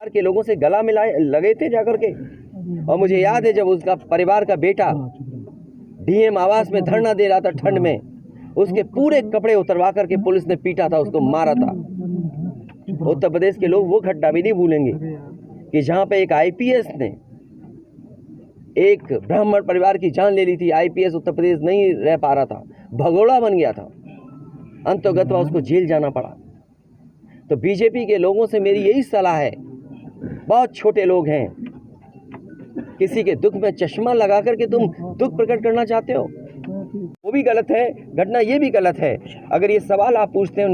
के लोगों से गला मिलाए लगे थे जाकर के। और मुझे याद है जब उसका परिवार का बेटा डीएम आवास में धरना दे रहा था ठंड में, उसके पूरे कपड़े उतरवा करके पुलिस ने पीटा था, उसको मारा था। उत्तर प्रदेश के लोग वो घटना भी नहीं भूलेंगे कि जहां पे एक आईपीएस ने एक ब्राह्मण परिवार की जान ले ली थी। आईपीएस उत्तर प्रदेश नहीं रह पा रहा था, भगोड़ा बन गया था, अंतोगत्वा उसको जेल जाना पड़ा। तो बीजेपी के लोगों से मेरी यही सलाह है, बहुत छोटे लोग हैं, किसी के दुख में चश्मा लगा करके तुम दुख प्रकट करना चाहते हो, वो भी गलत है। घटना ये भी गलत है। अगर ये सवाल आप पूछते हो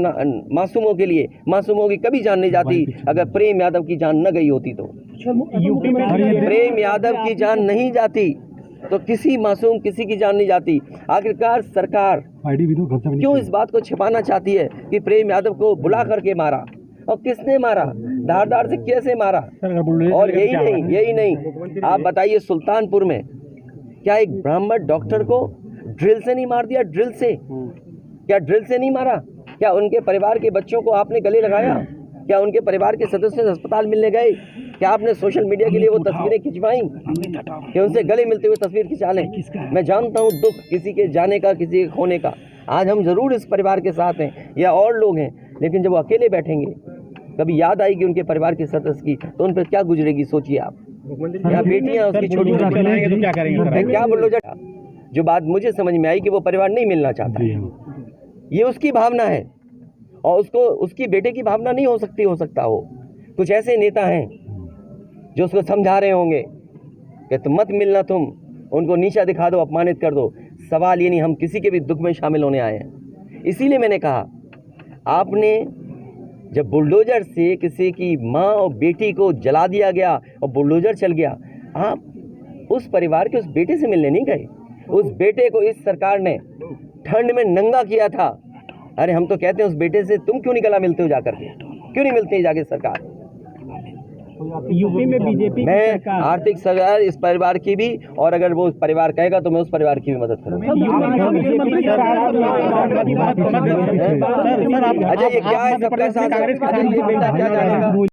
मासूमों के लिए, मासूमों की कभी जान नहीं जाती। अगर प्रेम यादव की जान न गई होती तो प्रेम यादव की जान नहीं जाती तो किसी मासूम किसी की जान नहीं जाती। आखिरकार सरकार क्यों इस बात को छिपाना चाहती है कि प्रेम यादव को बुला करके मारा, और किसने मारा, धारदार से कैसे मारा। और यही नहीं, आप बताइए सुल्तानपुर में क्या एक ब्राह्मण डॉक्टर को ड्रिल से नहीं मार दिया? ड्रिल से क्या ड्रिल से नहीं मारा? क्या उनके परिवार के बच्चों को आपने गले लगाया? क्या उनके परिवार के सदस्य अस्पताल मिलने गए? क्या आपने सोशल मीडिया के लिए वो तस्वीरें खिंचवाई कि उनसे गले मिलते हुए तस्वीर खिंचा लें? मैं जानता हूँ दुख किसी के जाने का, किसी के खोने का। आज हम जरूर इस परिवार के साथ हैं या और लोग हैं, लेकिन जब वो अकेले बैठेंगे, कभी याद आएगी उनके परिवार के सदस्य की, तो उन पर क्या गुजरेगी सोचिए आप। क्या बेटियां उसकी छोटी क्या बोलो। जो बात मुझे समझ में आई कि वो परिवार नहीं मिलना चाहता है, ये उसकी भावना है और उसको उसकी बेटे की भावना नहीं हो सकता हो। कुछ ऐसे नेता हैं जो उसको समझा रहे होंगे कि तुम मत मिलना, तुम उनको नीचा दिखा दो, अपमानित कर दो। सवाल ये नहीं, हम किसी के भी दुख में शामिल होने आए हैं। इसीलिए मैंने कहा, आपने जब बुलडोजर से किसी की माँ और बेटी को जला दिया गया और बुलडोजर चल गया, आप उस परिवार के उस बेटे से मिलने नहीं गए। उस बेटे को इस सरकार ने ठंड में नंगा किया था। अरे हम तो कहते हैं उस बेटे से तुम क्यों नहीं गला मिलते हो जाकर के, क्यों नहीं मिलते जाके सरकार। यूपी में बीजेपी मैं आर्थिक सहायता इस परिवार की भी, और अगर वो परिवार कहेगा तो मैं उस परिवार की भी मदद करूंगा। अच्छा ये क्या है सबका साथ, ये बेटा क्या जानेगा।